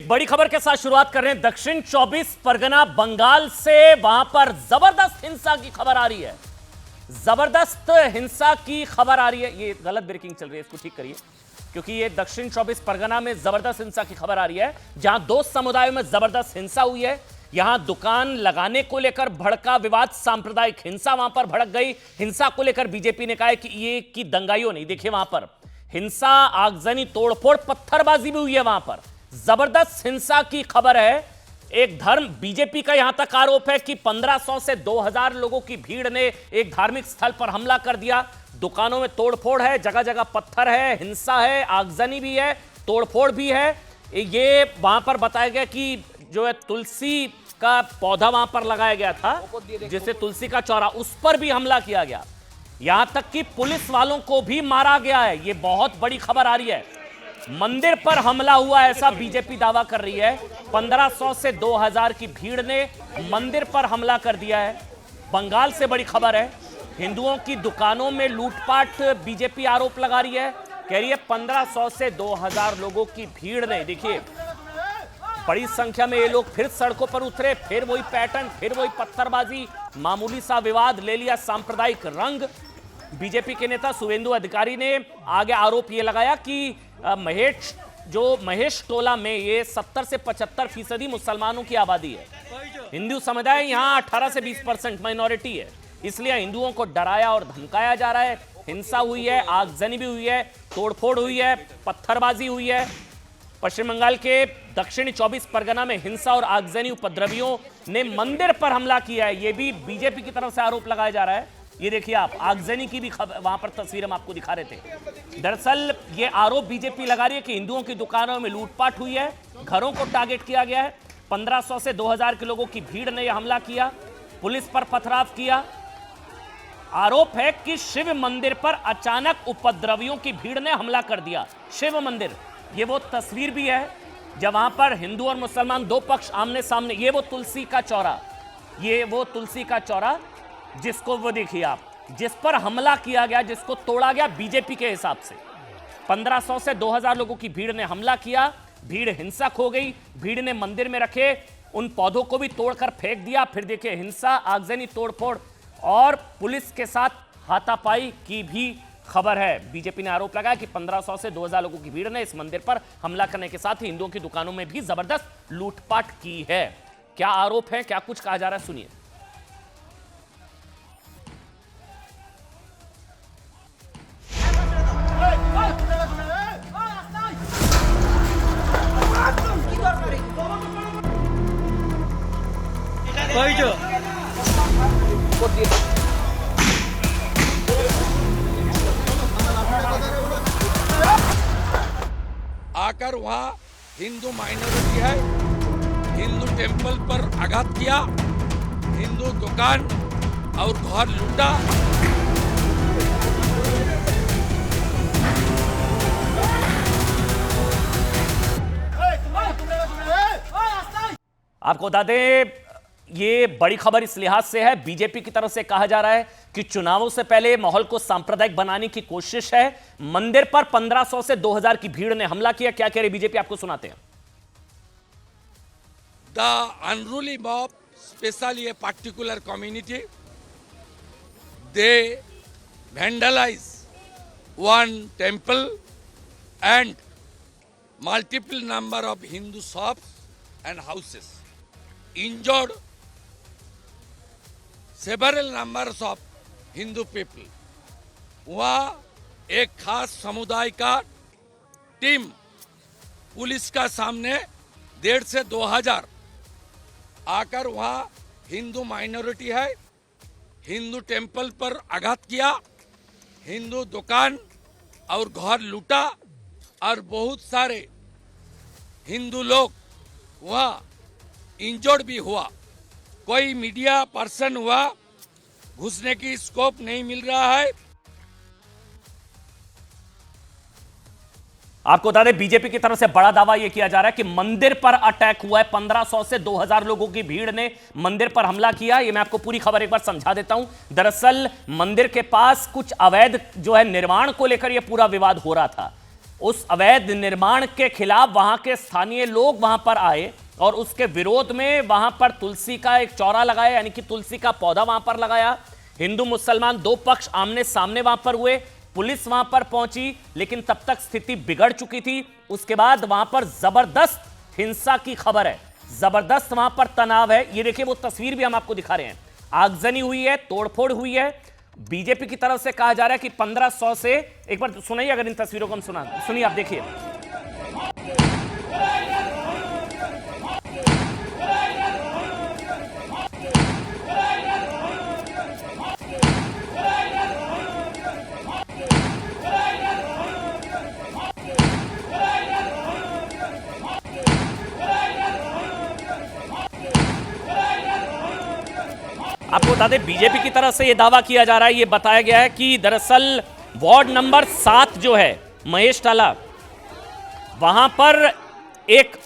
बड़ी खबर के साथ शुरुआत कर रहे हैं। दक्षिण 24 परगना बंगाल से, वहां पर जबरदस्त हिंसा की खबर आ रही है। जबरदस्त हिंसा की खबर आ रही है। ये गलत ब्रेकिंग चल रही है, इसको ठीक करिए, क्योंकि ये दक्षिण 24 परगना में जबरदस्त हिंसा की खबर आ रही है, जहां दो समुदायों में जबरदस्त हिंसा हुई है। यहां दुकान लगाने को लेकर भड़का विवाद, सांप्रदायिक हिंसा वहां पर भड़क गई। हिंसा को लेकर बीजेपी ने कहा है कि ये की दंगाइयों नहीं, देखिए वहां पर हिंसा, आगजनी, तोड़फोड़, पत्थरबाजी भी हुई है। वहां पर जबरदस्त हिंसा की खबर है। एक धर्म, बीजेपी का यहां तक आरोप है कि 1500 से 2000 लोगों की भीड़ ने एक धार्मिक स्थल पर हमला कर दिया। दुकानों में तोड़फोड़ है, जगह जगह पत्थर है, हिंसा है, आगजनी भी है, तोड़फोड़ भी है। ये वहां पर बताया गया कि जो है तुलसी का पौधा वहां पर लगाया गया था, जिसे तुलसी का चौरा, उस पर भी हमला किया गया। यहां तक कि पुलिस वालों को भी मारा गया है। यह बहुत बड़ी खबर आ रही है। मंदिर पर हमला हुआ, ऐसा बीजेपी दावा कर रही है। 1500 से 2000 की भीड़ ने मंदिर पर हमला कर दिया है। बंगाल से बड़ी खबर है। हिंदुओं की दुकानों में लूटपाट, बीजेपी आरोप लगा रही है, कह रही है 1500 से 2000 लोगों की भीड़ ने, देखिए बड़ी संख्या में ये लोग फिर सड़कों पर उतरे, फिर वही पैटर्न, फिर वही पत्थरबाजी, मामूली सा विवाद ले लिया सांप्रदायिक रंग। बीजेपी के नेता शुवेंदु अधिकारी ने आगे आरोप यह लगाया कि महेश टोला में ये 70 से 75% मुसलमानों की आबादी है। हिंदू समुदाय यहां 18 से 20% माइनॉरिटी है, इसलिए हिंदुओं को डराया और धमकाया जा रहा है। हिंसा हुई है, आगजनी भी हुई है, तोड़फोड़ हुई है, पत्थरबाजी हुई है। पश्चिम बंगाल के दक्षिणी 24 परगना में हिंसा और आगजनी उपद्रवियों ने मंदिर पर हमला किया है, यह भी बीजेपी की तरफ से आरोप लगाया जा रहा है। ये देखिए आप, आगजनी की भी वहां पर तस्वीर हम आपको दिखा रहे थे। दरअसल ये आरोप बीजेपी लगा रही है कि हिंदुओं की दुकानों में लूटपाट हुई है, घरों को टारगेट किया गया है। 1500 से 2000 के लोगों की भीड़ ने यह हमला किया, पुलिस पर पथराव किया। आरोप है कि शिव मंदिर पर अचानक उपद्रवियों की भीड़ ने हमला कर दिया। शिव मंदिर, ये वो तस्वीर भी है जब वहां पर हिंदू और मुसलमान दो पक्ष आमने सामने। ये वो तुलसी का चौरा, ये वो तुलसी का चौरा जिसको वो देखिए आप, जिस पर हमला किया गया, जिसको तोड़ा गया बीजेपी के हिसाब से। 1500 से 2000 लोगों की भीड़ ने हमला किया, भीड़ हिंसक हो गई। भीड़ ने मंदिर में रखे उन पौधों को भी तोड़कर फेंक दिया। फिर देखिए हिंसा, आगजनी, तोड़फोड़ और पुलिस के साथ हाथापाई की भी खबर है। बीजेपी ने आरोप लगाया कि 1500 से 2000 लोगों की भीड़ ने इस मंदिर पर हमला करने के साथ ही हिंदुओं की दुकानों में भी जबरदस्त लूटपाट की है। क्या आरोप है, क्या कुछ कहा जा रहा है, सुनिए। आकर वहां हिंदू माइनॉरिटी है, हिंदू टेंपल पर आघात किया, हिंदू दुकान और घर लूटा। आपको बता दें, ये बड़ी खबर इस लिहाज से है, बीजेपी की तरफ से कहा जा रहा है कि चुनावों से पहले माहौल को सांप्रदायिक बनाने की कोशिश है। मंदिर पर 1500 से 2000 की भीड़ ने हमला किया। क्या कह रही बीजेपी, आपको सुनाते हैं। The unruly mob, specially a particular community, they vandalize one temple and multiple number of Hindu shops and houses, injured several numbers of Hindu people. वहाँ एक खास समुदाय का टीम पुलिस का सामने 1,500 से 2,000 आकर वहाँ हिंदू माइनॉरिटी है, हिंदू टेंपल पर आघात किया, हिंदू दुकान और घर लूटा और बहुत सारे हिंदू लोग वहाँ इंजर्ड भी हुआ। कोई मीडिया पर्सन हुआ, घुसने की स्कोप नहीं मिल रहा है। आपको बता दें, बीजेपी की तरफ से बड़ा दावा यह किया जा रहा है कि मंदिर पर अटैक हुआ है। 1500 से 2000 लोगों की भीड़ ने मंदिर पर हमला किया। यह मैं आपको पूरी खबर एक बार समझा देता हूं। दरअसल मंदिर के पास कुछ अवैध जो है निर्माण को लेकर यह पूरा विवाद हो रहा था। उस अवैध निर्माण के खिलाफ वहां के स्थानीय लोग वहां पर आए और उसके विरोध में वहां पर तुलसी का एक चौरा लगाया, यानी कि तुलसी का पौधा वहां पर लगाया। हिंदू मुसलमान दो पक्ष आमने सामने वहां पर हुए, पुलिस वहां पर पहुंची, लेकिन तब तक स्थिति बिगड़ चुकी थी। उसके बाद वहां पर जबरदस्त हिंसा की खबर है, जबरदस्त वहां पर तनाव है। ये देखिए वो तस्वीर भी हम आपको दिखा रहे हैं, आगजनी हुई है, तोड़फोड़ हुई है। बीजेपी की तरफ से कहा जा रहा है कि 1500 से, एक बार सुनिए अगर इन तस्वीरों को हम सुनिए, आप देखिए। आपको बता दें बीजेपी की तरफ से यह दावा किया जा रहा है, यह बताया गया है कि दरअसल वार्ड नंबर 7 जो है महेश टाला, वहां पर एक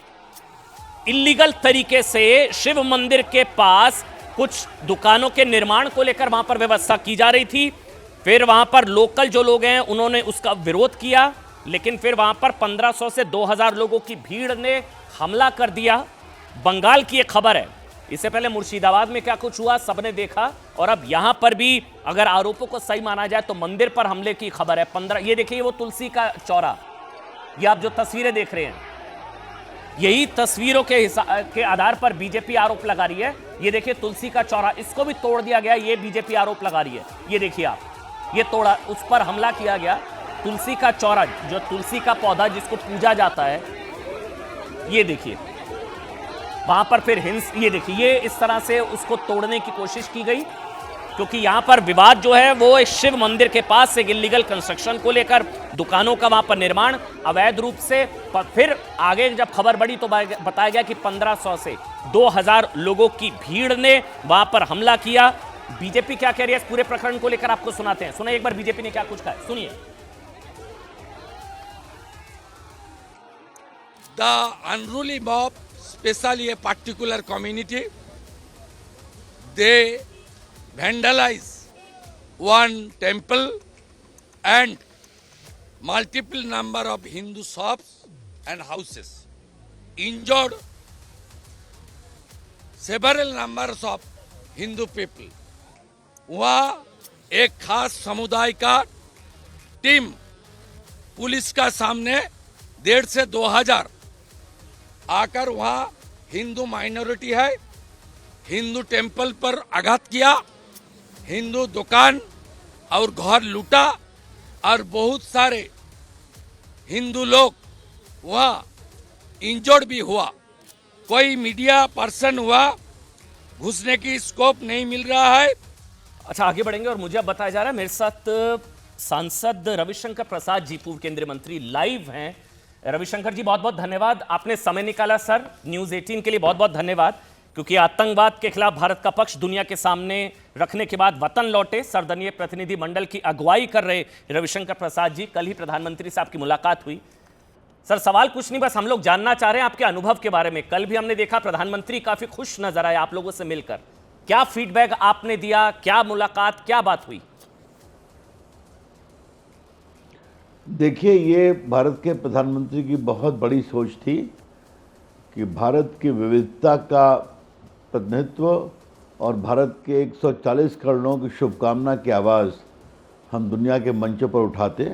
इल्लीगल तरीके से शिव मंदिर के पास कुछ दुकानों के निर्माण को लेकर वहां पर व्यवस्था की जा रही थी। फिर वहां पर लोकल जो लोग हैं उन्होंने उसका विरोध किया, लेकिन फिर वहां पर 1500 से 2000 लोगों की भीड़ ने हमला कर दिया। बंगाल की एक खबर है, इससे पहले मुर्शिदाबाद में क्या कुछ हुआ सबने देखा, और अब यहां पर भी अगर आरोपों को सही माना जाए तो मंदिर पर हमले की खबर है। 15, ये देखिए वो तुलसी का चौरा, ये आप जो तस्वीरें देख रहे हैं, यही तस्वीरों के आधार पर बीजेपी आरोप लगा रही है। ये देखिए तुलसी का चौरा, इसको भी तोड़ दिया गया, ये बीजेपी आरोप लगा रही है। ये देखिए आप, ये तोड़ा, उस पर हमला किया गया। तुलसी का चौरा, जो तुलसी का पौधा जिसको पूजा जाता है, ये देखिए वहां पर फिर ये देखिए, ये इस तरह से उसको तोड़ने की कोशिश की गई, क्योंकि यहां पर विवाद जो है वो इस शिव मंदिर के पास एक इलीगल कंस्ट्रक्शन को लेकर, दुकानों का वहां पर निर्माण अवैध रूप से। फिर आगे जब खबर बढ़ी तो बताया गया कि 1500 से 2000 लोगों की भीड़ ने वहां पर हमला किया। बीजेपी क्या कह रही है इस पूरे प्रकरण को लेकर आपको सुनाते हैं, सुनिए एक बार बीजेपी ने क्या कुछ कहा, सुनिए। The unruly mob, especially a particular community, they vandalize one temple and multiple number of Hindu shops and houses, injured several numbers of Hindu people. वहाँ एक खास समुदाय का टीम पुलिस का सामने 1,500 से 2,000 आकर वहाँ हिंदू माइनॉरिटी है, हिंदू टेम्पल पर आघात किया, हिंदू दुकान और घर लूटा, और बहुत सारे हिंदू लोग वहाँ इंजर्ड भी हुआ। कोई मीडिया पर्सन हुआ, घुसने की स्कोप नहीं मिल रहा है। अच्छा, आगे बढ़ेंगे और मुझे अब बताया जा रहा है मेरे साथ सांसद रविशंकर प्रसाद जी, पूर्व केंद्रीय मंत्री, लाइव हैं। रविशंकर जी बहुत बहुत धन्यवाद, आपने समय निकाला सर। न्यूज़ 18 के लिए बहुत बहुत धन्यवाद, क्योंकि आतंकवाद के खिलाफ भारत का पक्ष दुनिया के सामने रखने के बाद वतन लौटे सर्वदलीय प्रतिनिधि मंडल की अगुवाई कर रहे रविशंकर प्रसाद जी, कल ही प्रधानमंत्री से आपकी मुलाकात हुई। सर सवाल कुछ नहीं, बस हम लोग जानना चाह रहे हैं आपके अनुभव के बारे में। कल भी हमने देखा प्रधानमंत्री काफी खुश नजर आए आप लोगों से मिलकर, क्या फीडबैक आपने दिया, क्या मुलाकात, क्या बात हुई? देखिए, ये भारत के प्रधानमंत्री की बहुत बड़ी सोच थी कि भारत की विविधता का प्रतिनिधित्व और भारत के 140 करोड़ लोगों की शुभकामना की आवाज़ हम दुनिया के मंचों पर उठाते।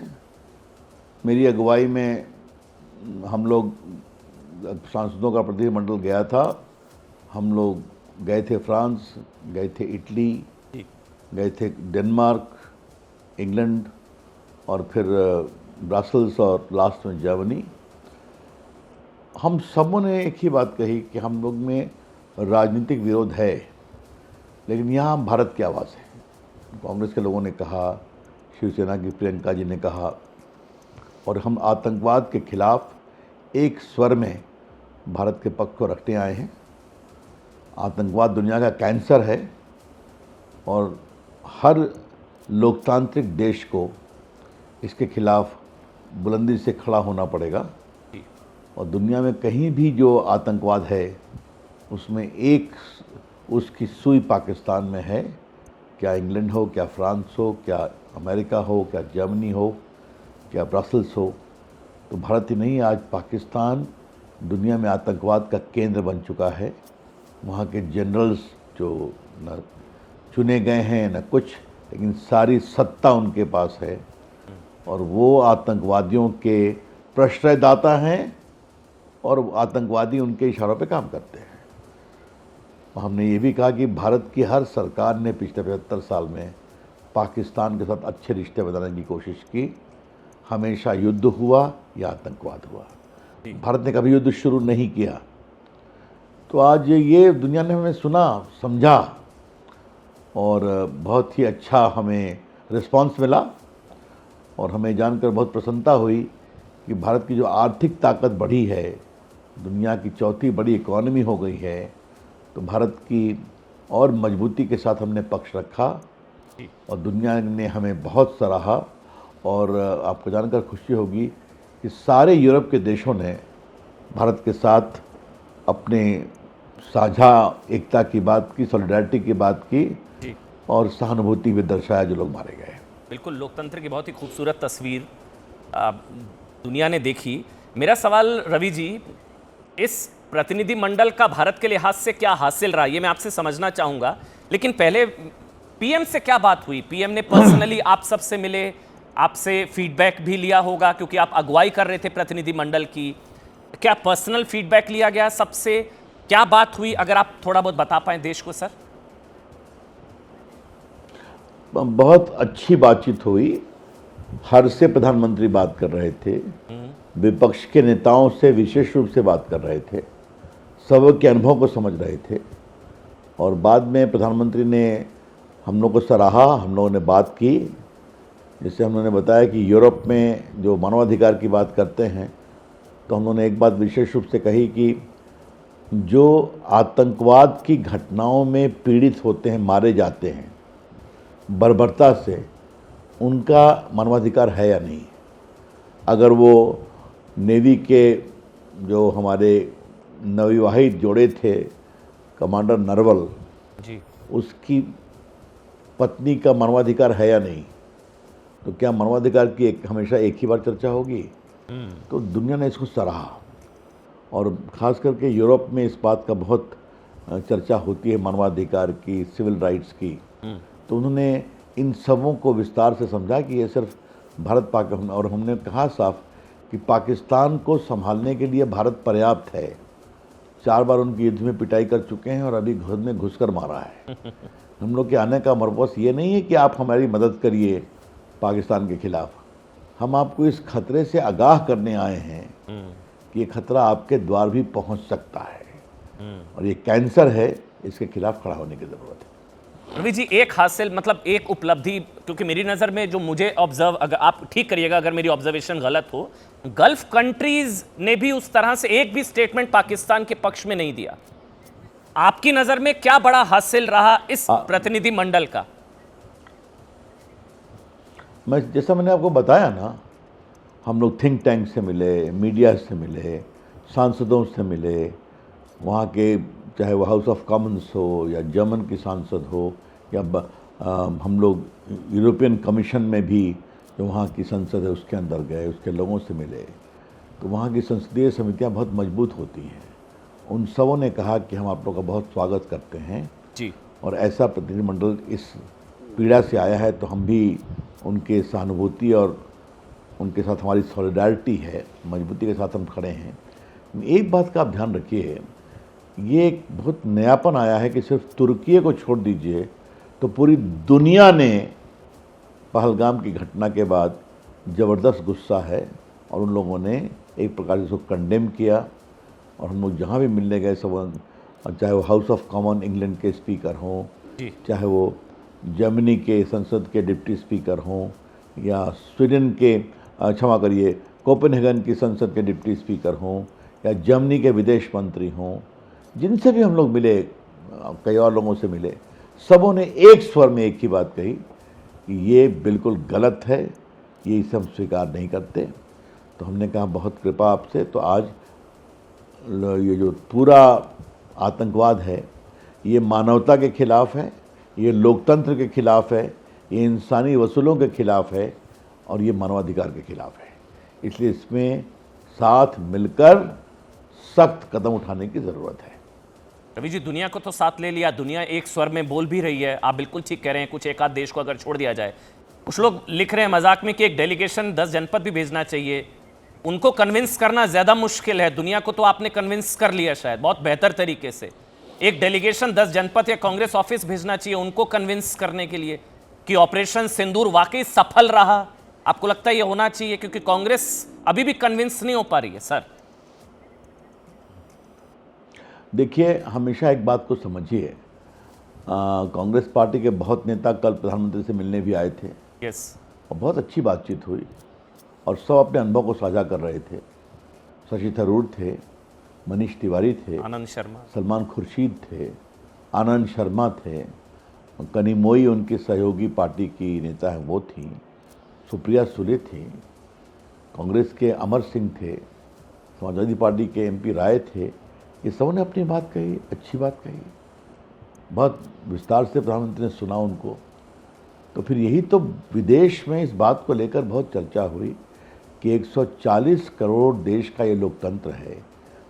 मेरी अगुवाई में हम लोग सांसदों का प्रतिनिधिमंडल गया था। हम लोग गए थे फ्रांस, गए थे इटली, गए थे डेनमार्क, इंग्लैंड और फिर ब्रसेल्स और लास्ट में जर्मनी। हम सबों ने एक ही बात कही कि हम लोग में राजनीतिक विरोध है, लेकिन यहाँ हम भारत की आवाज़ है। कांग्रेस के लोगों ने कहा, शिवसेना की प्रियंका जी ने कहा, और हम आतंकवाद के खिलाफ एक स्वर में भारत के पक्ष को रखने आए हैं। आतंकवाद दुनिया का कैंसर है और हर लोकतांत्रिक देश को इसके खिलाफ बुलंदी से खड़ा होना पड़ेगा। और दुनिया में कहीं भी जो आतंकवाद है उसमें एक उसकी सुई पाकिस्तान में है, क्या इंग्लैंड हो, क्या फ्रांस हो, क्या अमेरिका हो, क्या जर्मनी हो, क्या ब्रसेल्स हो। तो भारत ही नहीं, आज पाकिस्तान दुनिया में आतंकवाद का केंद्र बन चुका है। वहाँ के जनरल्स जो न चुने गए हैं न कुछ, लेकिन सारी सत्ता उनके पास है और वो आतंकवादियों के प्रश्रयदाता हैं और आतंकवादी उनके इशारों पे काम करते हैं। और हमने ये भी कहा कि भारत की हर सरकार ने पिछले 75 साल में पाकिस्तान के साथ अच्छे रिश्ते बनाने की कोशिश की। हमेशा युद्ध हुआ या आतंकवाद हुआ, भारत ने कभी युद्ध शुरू नहीं किया। तो आज ये दुनिया ने हमें सुना, समझा और बहुत ही अच्छा हमें रिस्पांस मिला और हमें जानकर बहुत प्रसन्नता हुई कि भारत की जो आर्थिक ताकत बढ़ी है, दुनिया की चौथी बड़ी इकोनॉमी हो गई है, तो भारत की और मजबूती के साथ हमने पक्ष रखा और दुनिया ने हमें बहुत सराहा। और आपको जानकर खुशी होगी कि सारे यूरोप के देशों ने भारत के साथ अपने साझा एकता की बात की, सॉलिडारिटी की बात की और सहानुभूति भी दर्शाया जो लोग मारे गए। बिल्कुल, लोकतंत्र की बहुत ही खूबसूरत तस्वीर दुनिया ने देखी। मेरा सवाल रवि जी, इस प्रतिनिधि मंडल का भारत के लिहाज से क्या हासिल रहा, ये मैं आपसे समझना चाहूँगा। लेकिन पहले पीएम से क्या बात हुई? पीएम ने पर्सनली आप सबसे मिले, आपसे फीडबैक भी लिया होगा क्योंकि आप अगुवाई कर रहे थे प्रतिनिधि मंडल की। क्या पर्सनल फीडबैक लिया गया सबसे? क्या बात हुई, अगर आप थोड़ा बहुत बता पाएं देश को सर। बहुत अच्छी बातचीत हुई। हर से प्रधानमंत्री बात कर रहे थे, विपक्ष के नेताओं से विशेष रूप से बात कर रहे थे, सबके अनुभव को समझ रहे थे और बाद में प्रधानमंत्री ने हम लोग को सराहा, हम लोगों ने बात की। जिससे हम लोगों ने बताया कि यूरोप में जो मानवाधिकार की बात करते हैं, तो हम लोगों ने एक बात विशेष रूप से कही कि जो आतंकवाद की घटनाओं में पीड़ित होते हैं, मारे जाते हैं बर्बरता से, उनका मानवाधिकार है या नहीं। अगर वो नेवी के जो हमारे नवविवाहित जोड़े थे, कमांडर नरवल जी, उसकी पत्नी का मानवाधिकार है या नहीं, तो क्या मानवाधिकार की हमेशा एक ही बार चर्चा होगी? तो दुनिया ने इसको सराहा और ख़ास करके यूरोप में इस बात का बहुत चर्चा होती है, मानवाधिकार की, सिविल राइट्स की। तो उन्होंने इन सबों को विस्तार से समझा कि ये सिर्फ भारत पाकिस्तान, और हमने कहा साफ कि पाकिस्तान को संभालने के लिए भारत पर्याप्त है। 4 बार उनकी युद्ध में पिटाई कर चुके हैं और अभी घर में घुसकर मारा है। हम लोग के आने का मर्पस ये नहीं है कि आप हमारी मदद करिए पाकिस्तान के खिलाफ, हम आपको इस खतरे से आगाह करने आए हैं कि ये खतरा आपके द्वार भी पहुंच सकता है और ये कैंसर है, इसके खिलाफ खड़ा होने की ज़रूरत है। रवि जी, एक हासिल, मतलब एक उपलब्धि, क्योंकि मेरी नज़र में जो मुझे ऑब्जर्व, अगर आप ठीक करिएगा अगर मेरी ऑब्जर्वेशन गलत हो, गल्फ कंट्रीज ने भी उस तरह से एक भी स्टेटमेंट पाकिस्तान के पक्ष में नहीं दिया। आपकी नज़र में क्या बड़ा हासिल रहा इस प्रतिनिधि मंडल का? जैसा मैंने आपको बताया ना, हम लोग थिंक टैंक से मिले, मीडिया से मिले, सांसदों से मिले, वहाँ के चाहे वो हाउस ऑफ कॉमन्स हो या जर्मन की सांसद हो या हम लोग यूरोपियन कमीशन में भी जो वहाँ की संसद है उसके अंदर गए, उसके लोगों से मिले। तो वहाँ की संसदीय समितियाँ बहुत मजबूत होती हैं। उन सबों ने कहा कि हम आप लोग का बहुत स्वागत करते हैं जी, और ऐसा प्रतिनिधिमंडल इस पीड़ा से आया है तो हम भी उनके सहानुभूति और उनके साथ हमारी सॉलिडारिटी है, मजबूती के साथ हम खड़े हैं। एक बात का आप ध्यान रखिए, ये एक बहुत नयापन आया है कि सिर्फ तुर्की को छोड़ दीजिए तो पूरी दुनिया ने पहलगाम की घटना के बाद ज़बरदस्त गुस्सा है और उन लोगों ने एक प्रकार से इसको कंडेम किया। और हम लोग जहाँ भी मिलने गए सब, चाहे वो हाउस ऑफ कॉमन इंग्लैंड के स्पीकर हों, चाहे वो जर्मनी के संसद के डिप्टी स्पीकर हों या स्वीडन के, क्षमा करिए, कोपेनहेगन की संसद के डिप्टी स्पीकर हों या जर्मनी के विदेश मंत्री हों, जिनसे भी हम लोग मिले, कई और लोगों से मिले, सबों ने एक स्वर में एक ही बात कही कि ये बिल्कुल गलत है, ये इसे हम स्वीकार नहीं करते। तो हमने कहा बहुत कृपा आपसे, तो आज ये जो पूरा आतंकवाद है ये मानवता के खिलाफ है, ये लोकतंत्र के खिलाफ है, ये इंसानी वसूलों के खिलाफ है और ये मानवाधिकार के खिलाफ है। इसलिए इसमें साथ मिलकर सख्त कदम उठाने की जरूरत है। रवि जी, दुनिया को तो साथ ले लिया, दुनिया एक स्वर में बोल भी रही है, आप बिल्कुल ठीक कह रहे हैं। कुछ एक आध देश को अगर छोड़ दिया जाए, कुछ लोग लिख रहे हैं मजाक में कि एक डेलीगेशन 10 जनपद भी भेजना चाहिए। उनको कन्विंस करना ज्यादा मुश्किल है, दुनिया को तो आपने कन्विंस कर लिया शायद बहुत बेहतर तरीके से। एक डेलीगेशन 10 जनपद या कांग्रेस ऑफिस भेजना चाहिए उनको कन्विंस करने के लिए कि ऑपरेशन सिंदूर वाकई सफल रहा। आपको लगता है ये होना चाहिए? क्योंकि कांग्रेस अभी भी कन्विंस नहीं हो पा रही है सर। देखिए, हमेशा एक बात को समझिए, कांग्रेस पार्टी के बहुत नेता कल प्रधानमंत्री से मिलने भी आए थे यस, और बहुत अच्छी बातचीत हुई और सब अपने अनुभव को साझा कर रहे थे। शशि थरूर थे, मनीष तिवारी थे, आनंद शर्मा, सलमान खुर्शीद थे, आनंद शर्मा थे, कनिमोई उनकी सहयोगी पार्टी की नेता हैं वो थी, सुप्रिया सुले थी, कांग्रेस के अमर सिंह थे, समाजवादी पार्टी के एमपी राय थे। ये सब ने अपनी बात कही, अच्छी बात कही, बहुत विस्तार से प्रधानमंत्री ने सुना उनको। तो फिर यही तो विदेश में इस बात को लेकर बहुत चर्चा हुई कि 140 करोड़ देश का ये लोकतंत्र है,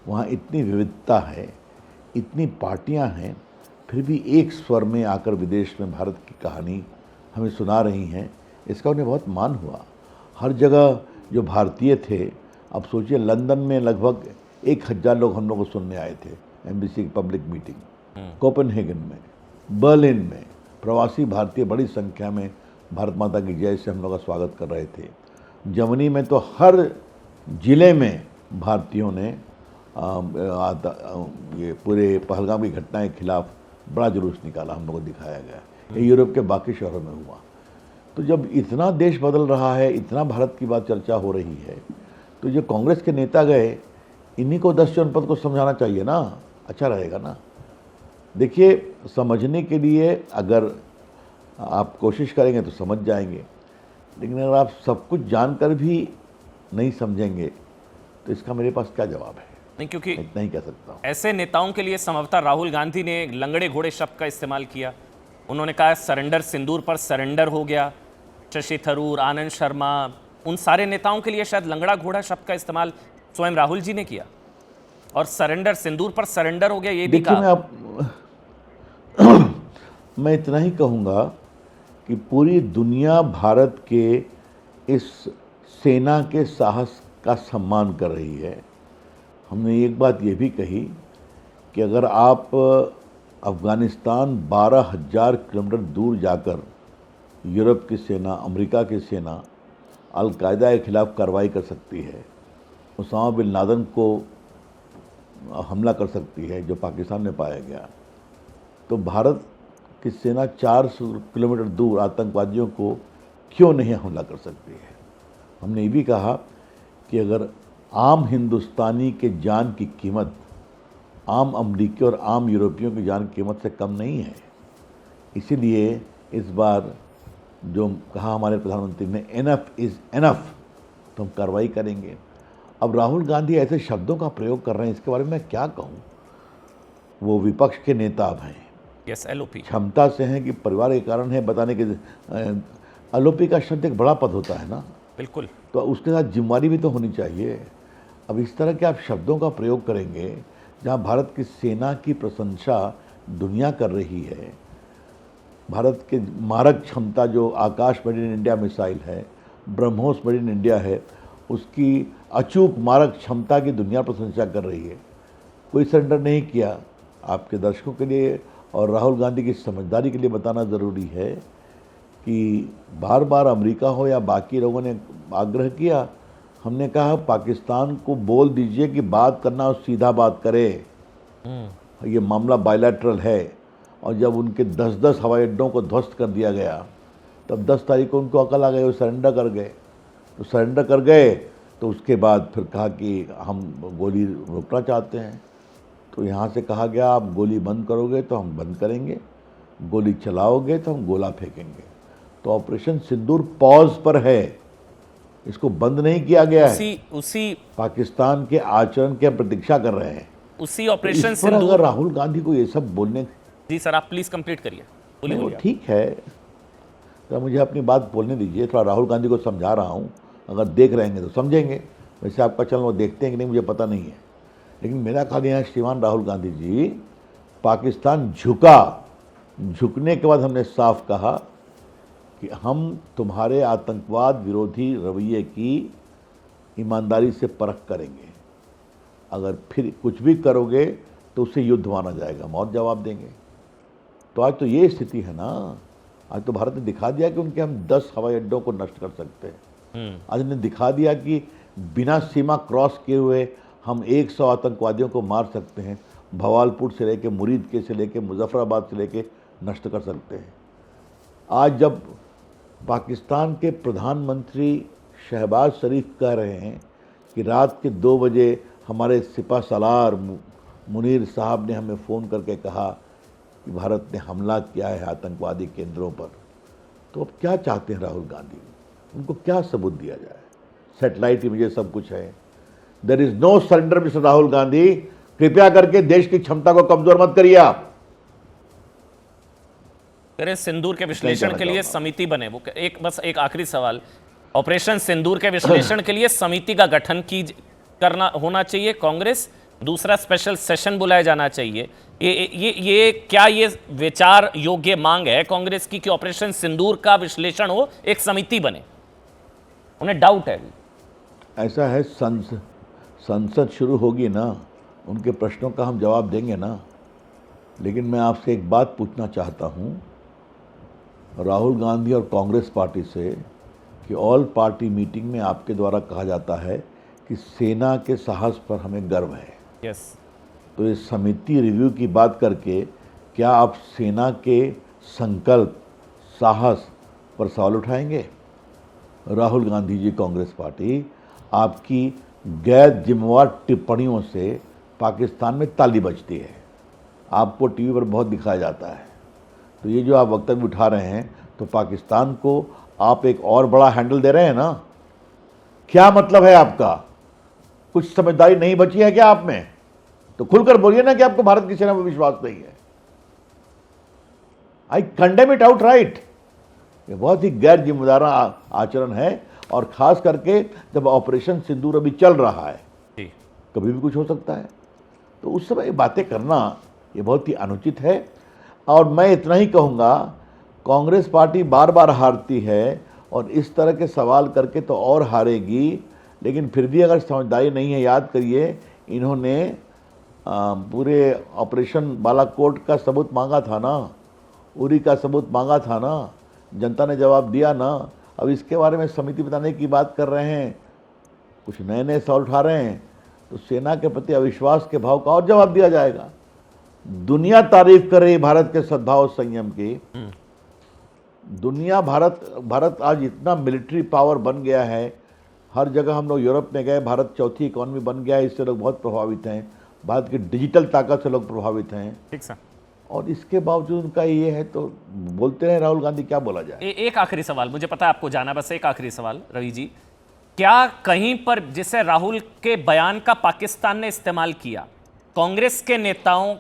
वहाँ इतनी विविधता है, इतनी पार्टियाँ हैं, फिर भी एक स्वर में आकर विदेश में भारत की कहानी हमें सुना रही हैं। इसका उन्हें बहुत मान हुआ। हर जगह जो भारतीय थे, अब सोचिए लंदन में लगभग 1000 लोग हम लोग को सुनने आए थे, एमबीसी की पब्लिक मीटिंग, कोपेनहेगन में, बर्लिन में प्रवासी भारतीय बड़ी संख्या में भारत माता की जय से हम लोग का स्वागत कर रहे थे। जर्मनी में तो हर जिले में भारतीयों ने ये पूरे पहलगाम की घटना के खिलाफ बड़ा जुलूस निकाला, हम लोग को दिखाया गया। ये यूरोप के बाकी शहरों में हुआ। तो जब इतना देश बदल रहा है, इतना भारत की बात चर्चा हो रही है, तो जो कांग्रेस के नेता गए, इन्हीं को 10 जनपद को समझाना चाहिए ना, अच्छा रहेगा ना। देखिए, समझने के लिए अगर आप कोशिश करेंगे तो समझ जाएंगे, लेकिन अगर आप सब कुछ जानकर भी नहीं समझेंगे तो इसका मेरे पास क्या जवाब है? नहीं, क्योंकि इतना ही कह सकता हूँ। ऐसे नेताओं के लिए संभवतः राहुल गांधी ने लंगड़े घोड़े शब्द का इस्तेमाल किया। उन्होंने कहा सरेंडर सिंदूर पर सरेंडर हो गया। शशि थरूर, आनंद शर्मा, उन सारे नेताओं के लिए शायद लंगड़ा घोड़ा शब्द का इस्तेमाल स्वयं राहुल जी ने किया और सरेंडर सिंदूर पर सरेंडर हो गया, ये भी कहा। मैं इतना ही कहूँगा कि पूरी दुनिया भारत के इस सेना के साहस का सम्मान कर रही है। हमने एक बात ये भी कही कि अगर आप अफ़गानिस्तान 12,000 किलोमीटर दूर जाकर यूरोप की सेना, अमेरिका की सेना अल-कायदा के खिलाफ कार्रवाई कर सकती है, उसामा बिन लादेन को हमला कर सकती है जो पाकिस्तान में पाया गया, तो भारत की सेना 400 किलोमीटर दूर आतंकवादियों को क्यों नहीं हमला कर सकती है। हमने ये भी कहा कि अगर आम हिंदुस्तानी के जान की कीमत आम अमरीकी और आम यूरोपियों की जान की कीमत से कम नहीं है, इसीलिए इस बार जो कहा हमारे प्रधानमंत्री ने, एनफ इज़ एनफ, तो हम कार्रवाई करेंगे। अब राहुल गांधी ऐसे शब्दों का प्रयोग कर रहे हैं, इसके बारे में मैं क्या कहूँ। वो विपक्ष के नेता अब हैं, यस, एलओपी क्षमता से हैं कि परिवार के कारण है बताने के। एलओपी का शब्द एक बड़ा पद होता है ना, बिल्कुल, तो उसके साथ जिम्मेवारी भी तो होनी चाहिए। अब इस तरह के आप शब्दों का प्रयोग करेंगे जहाँ भारत की सेना की प्रशंसा दुनिया कर रही है, भारत के मारक क्षमता जो आकाश मेड इन इंडिया मिसाइल है, ब्रह्मोस मेड इन इंडिया है, उसकी अचूक मारक क्षमता की दुनिया प्रशंसा कर रही है। कोई सरेंडर नहीं किया। आपके दर्शकों के लिए और राहुल गांधी की समझदारी के लिए बताना ज़रूरी है कि बार बार अमेरिका हो या बाकी लोगों ने आग्रह किया, हमने कहा पाकिस्तान को बोल दीजिए कि बात करना और सीधा बात करे, ये मामला बायलैटरल है। और जब उनके 10-10 हवाई अड्डों को ध्वस्त कर दिया गया, तब 10 तारीख को उनको अकल आ गई, वो सरेंडर कर गए। तो सरेंडर कर गए तो उसके बाद फिर कहा कि हम गोली रोकना चाहते हैं। तो यहाँ से कहा गया आप गोली बंद करोगे तो हम बंद करेंगे, गोली चलाओगे तो हम गोला फेंकेंगे। तो ऑपरेशन सिंदूर पॉज पर है, इसको बंद नहीं किया गया है। उसी पाकिस्तान के आचरण की हम प्रतीक्षा कर रहे हैं। उसी ऑपरेशन इस पर अगर राहुल गांधी को ये सब बोलने, जी सर आप प्लीज कंप्लीट करिए, बोलिए। ठीक है, तो मुझे अपनी बात बोलने दीजिए। थोड़ा राहुल गांधी को समझा रहा हूँ, अगर देख रहेंगे तो समझेंगे, वैसे आपका चैनल वो देखते हैं कि नहीं मुझे पता नहीं है, लेकिन मेरा ख्याल है श्रीमान राहुल गांधी जी, पाकिस्तान झुकने के बाद हमने साफ कहा कि हम तुम्हारे आतंकवाद विरोधी रवैये की ईमानदारी से परख करेंगे, अगर फिर कुछ भी करोगे तो उससे युद्ध माना जाएगा, हम और जवाब देंगे। तो आज तो ये स्थिति है ना, आज तो भारत ने दिखा दिया कि उनके हम 10 हवाई अड्डों को नष्ट कर सकते हैं। आज ने दिखा दिया कि बिना सीमा क्रॉस किए हुए हम 100 आतंकवादियों को मार सकते हैं, भवालपुर से लेके मुरीदके से लेके मुजफ्फराबाद से लेके नष्ट कर सकते हैं। आज जब पाकिस्तान के प्रधानमंत्री शहबाज शरीफ कह रहे हैं कि रात के 2 बजे हमारे सिपा सलार मुनीर साहब ने हमें फ़ोन करके कहा कि भारत ने हमला किया है आतंकवादी केंद्रों पर, तो अब क्या चाहते हैं राहुल गांधी? उनको क्या सबूत दिया जाए? सैटेलाइट इमेजेस सब कुछ है। There is no surrender mister Rahul Gandhi, कृपया करके देश की क्षमता को कमजोर मत करिए आप। सिंदूर के विश्लेषण के लिए समिति बने, वो बस एक आखिरी सवाल, ऑपरेशन सिंदूर के विश्लेषण के लिए समिति का गठन करना होना चाहिए कांग्रेस, दूसरा स्पेशल सेशन बुलाया जाना चाहिए। ये क्या ये विचार योग्य मांग है कांग्रेस की कि ऑपरेशन सिंदूर का विश्लेषण हो, एक समिति बने? उन्हें डाउट है। ऐसा है, संसद शुरू होगी ना, उनके प्रश्नों का हम जवाब देंगे ना। लेकिन मैं आपसे एक बात पूछना चाहता हूं, राहुल गांधी और कांग्रेस पार्टी से कि ऑल पार्टी मीटिंग में आपके द्वारा कहा जाता है कि सेना के साहस पर हमें गर्व है। यस। तो इस समिति रिव्यू की बात करके क्या आप सेना के संकल्प, साहस पर सवाल उठाएंगे? राहुल गांधी जी, कांग्रेस पार्टी आपकी गैर जिम्मेवार टिप्पणियों से पाकिस्तान में ताली बजती है, आपको टीवी पर बहुत दिखाया जाता है। तो ये जो आप वक्तव्य उठा रहे हैं, तो पाकिस्तान को आप एक और बड़ा हैंडल दे रहे हैं ना। क्या मतलब है आपका? कुछ समझदारी नहीं बची है क्या आप में? तो खुलकर बोलिए ना कि आपको भारत की सेना पर विश्वास नहीं है। आई कंडेम इट आउट राइट। ये बहुत ही गैर जिम्मेदार आचरण है, और खास करके जब ऑपरेशन सिंदूर अभी चल रहा है, कभी भी कुछ हो सकता है, तो उस समय बातें करना ये बहुत ही अनुचित है। और मैं इतना ही कहूँगा, कांग्रेस पार्टी बार बार हारती है और इस तरह के सवाल करके तो और हारेगी, लेकिन फिर भी अगर समझदारी नहीं है, याद करिए इन्होंने पूरे ऑपरेशन बालाकोट का सबूत मांगा था ना, उरी का सबूत मांगा था ना, जनता ने जवाब दिया ना। अब इसके बारे में समिति बताने की बात कर रहे हैं, कुछ नए नए सवाल उठा रहे हैं, तो सेना के प्रति अविश्वास के भाव का और जवाब दिया जाएगा। दुनिया तारीफ कर रही भारत के सद्भाव संयम की। दुनिया, भारत आज इतना मिलिट्री पावर बन गया है, हर जगह हम लोग यूरोप में गए, भारत चौथी इकॉनमी बन गया है, इससे लोग बहुत प्रभावित हैं, भारत की डिजिटल ताकत से लोग प्रभावित हैं। ठीक सर। और इसके बावजूद उनका ये है, तो बोलते हैं राहुल गांधी, क्या बोला जाए। एक आखिरी सवाल, मुझे पता है आपको जाना, बस एक आखिरी सवाल रवि जी, क्या कहीं पर जिसे राहुल के बयान का पाकिस्तान ने इस्तेमाल किया, कांग्रेस के नेताओं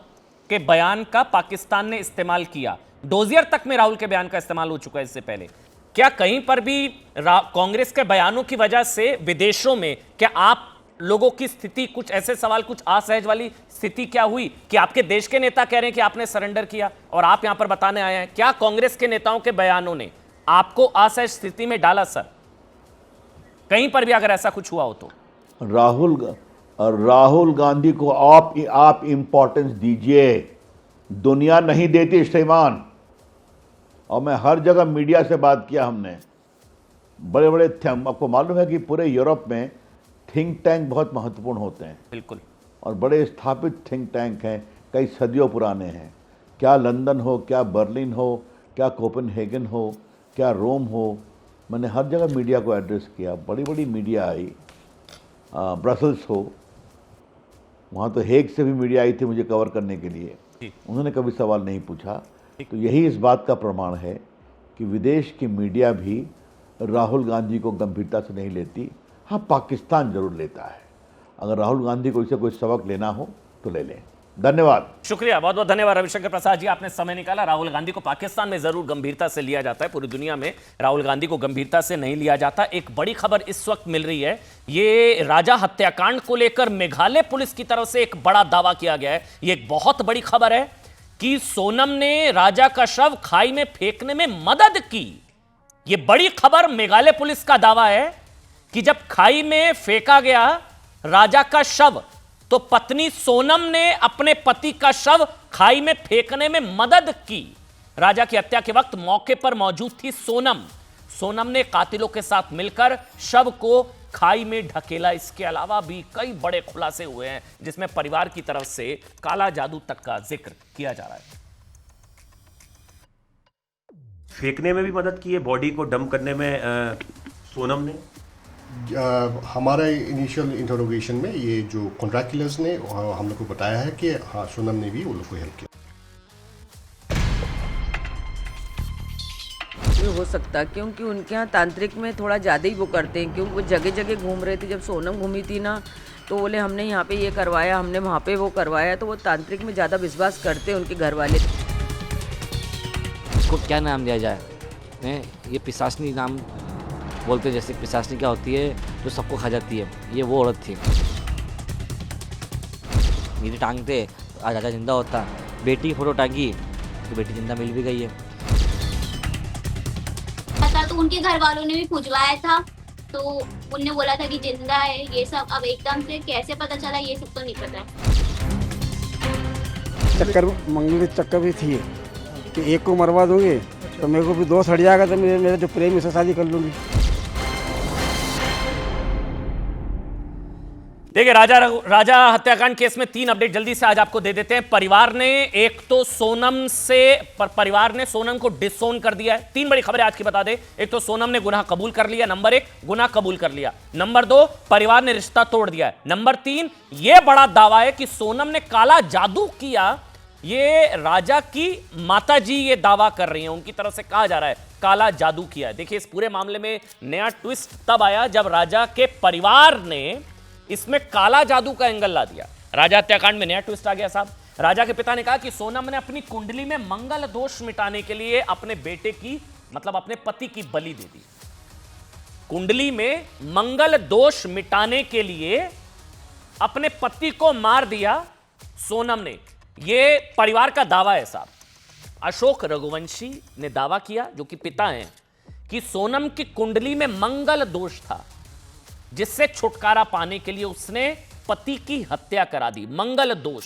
के बयान का पाकिस्तान ने इस्तेमाल किया, डोजियर तक में राहुल के बयान का इस्तेमाल हो चुका है इससे पहले, क्या कहीं पर भी कांग्रेस के बयानों की वजह से विदेशों में क्या आप लोगों की स्थिति, कुछ ऐसे सवाल, कुछ असहज वाली स्थिति क्या हुई कि आपके देश के नेता कह रहे हैं कि आपने सरेंडर किया और आप यहां पर बताने आए हैं? क्या कांग्रेस के नेताओं के बयानों ने आपको असहज स्थिति में डाला सर? कहीं पर भी अगर ऐसा कुछ हुआ हो तो राहुल गांधी को आप इंपॉर्टेंस दीजिए, दुनिया नहीं देती श्रीमान। और मैं हर जगह मीडिया से बात किया हमने, बड़े बड़े, आपको मालूम है कि पूरे यूरोप में थिंक टैंक बहुत महत्वपूर्ण होते हैं। बिल्कुल। और बड़े स्थापित थिंक टैंक हैं, कई सदियों पुराने हैं। क्या लंदन हो, क्या बर्लिन हो, क्या कोपेनहेगन हो, क्या रोम हो, मैंने हर जगह मीडिया को एड्रेस किया। बड़ी बड़ी मीडिया आई, ब्रसल्स हो, वहाँ तो हेग से भी मीडिया आई थी मुझे कवर करने के लिए, उन्होंने कभी सवाल नहीं पूछा। तो यही इस बात का प्रमाण है कि विदेश की मीडिया भी राहुल गांधी को गंभीरता से नहीं लेती। हाँ, पाकिस्तान जरूर लेता है। अगर राहुल गांधी को इसे कोई सबक लेना हो तो ले लें। धन्यवाद। शुक्रिया, बहुत बहुत धन्यवाद रविशंकर प्रसाद जी, आपने समय निकाला। राहुल गांधी को पाकिस्तान में जरूर गंभीरता से लिया जाता है, पूरी दुनिया में राहुल गांधी को गंभीरता से नहीं लिया जाता। एक बड़ी खबर इस वक्त मिल रही है, ये राजा हत्याकांड को लेकर मेघालय पुलिस की तरफ से एक बड़ा दावा किया गया है। ये एक बहुत बड़ी खबर है कि सोनम ने राजा का शव खाई में फेंकने में मदद की। ये बड़ी खबर, मेघालय पुलिस का दावा है कि जब खाई में फेंका गया राजा का शव, तो पत्नी सोनम ने अपने पति का शव खाई में फेंकने में मदद की। राजा की हत्या के वक्त मौके पर मौजूद थी सोनम। सोनम ने कातिलों के साथ मिलकर शव को खाई में ढकेला। इसके अलावा भी कई बड़े खुलासे हुए हैं, जिसमें परिवार की तरफ से काला जादू तक का जिक्र किया जा रहा है। फेंकने में भी मदद की है, बॉडी को डंप करने में सोनम ने। हमारे इनिशियल इंटरोगेशन में ये जो कॉन्ट्रैक्ट किलर्स ने हम लोग को बताया है कि हाँ, सोनम ने भी उन लोग को हेल्प किया। ये हो सकता क्योंकि उनके यहाँ तांत्रिक में थोड़ा ज़्यादा ही वो करते हैं, क्योंकि वो जगह जगह घूम रहे थे। जब सोनम घूमी थी ना, तो बोले हमने यहाँ पे ये करवाया, हमने वहाँ पे वो करवाया, तो वो तांत्रिक में ज़्यादा विश्वास करते हैं उनके घर वाले। इसको क्या नाम दिया जाए? ये पिशाचनी नाम बोलते, जैसे पिशाचनी क्या होती है जो सबको खा जाती है, ये वो औरत थी। मेरी टांगते आज राजा जिंदा होता, बेटी फोटो टांगी तो बेटी जिंदा मिल भी गई है। पता तो उनके घर वालों ने भी पूछवाया था, तो उनने बोला था कि जिंदा है ये सब। अब एकदम से कैसे पता चला, ये सब तो नहीं पता। चक्कर मंगल चक्कर भी थी कि एक को मरवा दूंगे तो मेरे को भी दो सड़ जाएगा, तो मेरे जो प्रेमी से शादी कर लूंगी। देखिए, राजा हत्याकांड केस में 3 अपडेट जल्दी से आज आपको दे देते हैं। परिवार ने एक तो परिवार ने सोनम को डिसोन कर दिया है। 3 बड़ी खबरें आज की बता दें। एक तो सोनम ने गुनाह कबूल कर लिया, नंबर 1 गुनाह कबूल कर लिया, नंबर 2 परिवार ने रिश्ता तोड़ दिया है, नंबर 3 यह बड़ा दावा है कि सोनम ने काला जादू किया। ये राजा की माताजी ये दावा कर रही हैं, उनकी तरफ से कहा जा रहा है काला जादू किया। देखिए, इस पूरे मामले में नया ट्विस्ट तब आया जब राजा के परिवार ने इसमें काला जादू का एंगल ला दिया। राजा हत्याकांड में नया ट्विस्ट आ गया साहब। राजा के पिता ने कहा कि सोनम ने अपनी कुंडली में मंगल दोष मिटाने के लिए अपने बेटे की, मतलब अपने पति की बलि दे दी। कुंडली में मंगल दोष मिटाने के लिए अपने पति को मार दिया सोनम ने। यह परिवार का दावा है साहब। अशोक रघुवंशी ने दावा किया, जो कि पिता हैं, कि सोनम की कुंडली में मंगल दोष था, जिससे छुटकारा पाने के लिए उसने पति की हत्या करा दी। मंगल दोष,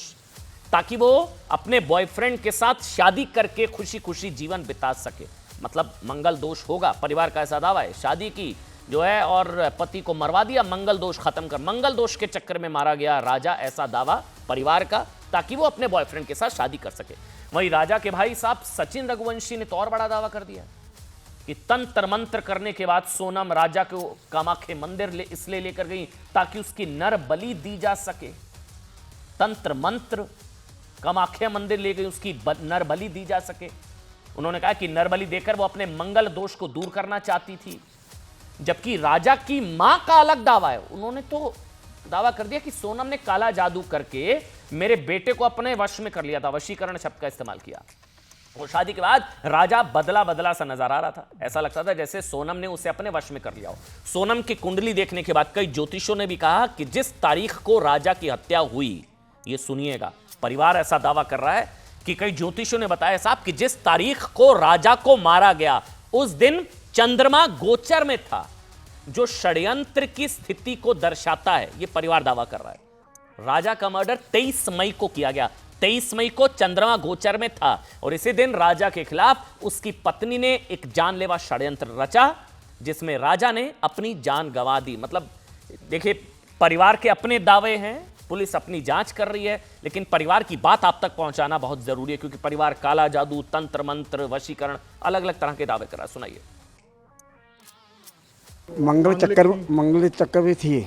ताकि वो अपने बॉयफ्रेंड के साथ शादी करके खुशी खुशी जीवन बिता सके। मतलब मंगल दोष होगा, परिवार का ऐसा दावा है। शादी की जो है और पति को मरवा दिया, मंगल दोष खत्म कर। मंगल दोष के चक्कर में मारा गया राजा, ऐसा दावा परिवार का, ताकि वो अपने बॉयफ्रेंड के साथ शादी कर सके। वहीं राजा के भाई साहब सचिन रघुवंशी ने तो और बड़ा दावा कर दिया कि तंत्र मंत्र करने के बाद सोनम राजा को कामाख्या मंदिर इसलिए लेकर गई ताकि उसकी नर बलि दी जा सके। तंत्र मंत्र कामाख्या मंदिर ले गई, उसकी नर बलि दी जा सके। उन्होंने कहा कि नर बलि देकर वो अपने मंगल दोष को दूर करना चाहती थी। जबकि राजा की मां का अलग दावा है। उन्होंने तो दावा कर दिया कि सोनम ने काला जादू करके मेरे बेटे को अपने वश में कर लिया था, वशीकरण शब्द का इस्तेमाल किया। वो शादी के बाद राजा बदला बदला सा नजर आ रहा था। ऐसा लगता था जैसे सोनम ने उसे अपने वश में कर लिया हो। सोनम की कुंडली देखने के बाद कई ज्योतिषों ने भी कहा कि जिस तारीख को राजा की हत्या हुई, ये सुनिएगा, परिवार ऐसा दावा कर रहा है कि कई ज्योतिषों ने बताया साहब कि जिस तारीख को राजा को मारा गया, उस दिन चंद्रमा गोचर में था, जो षड्यंत्र की स्थिति को दर्शाता है। यह परिवार दावा कर रहा है। राजा का मर्डर 23 मई को किया गया। 23 मई को चंद्रमा गोचर में था और इसी दिन राजा के खिलाफ उसकी पत्नी ने एक जानलेवा षड्यंत्र रचा, जिसमें राजा ने अपनी जान गंवा दी। मतलब देखिए, परिवार के अपने दावे हैं, पुलिस अपनी जांच कर रही है, लेकिन परिवार की बात आप तक पहुंचाना बहुत जरूरी है, क्योंकि परिवार काला जादू, तंत्र मंत्र, वशीकरण, अलग अलग तरह के दावे कर रहा है। सुनाइए। मंगल चक्कर भी थी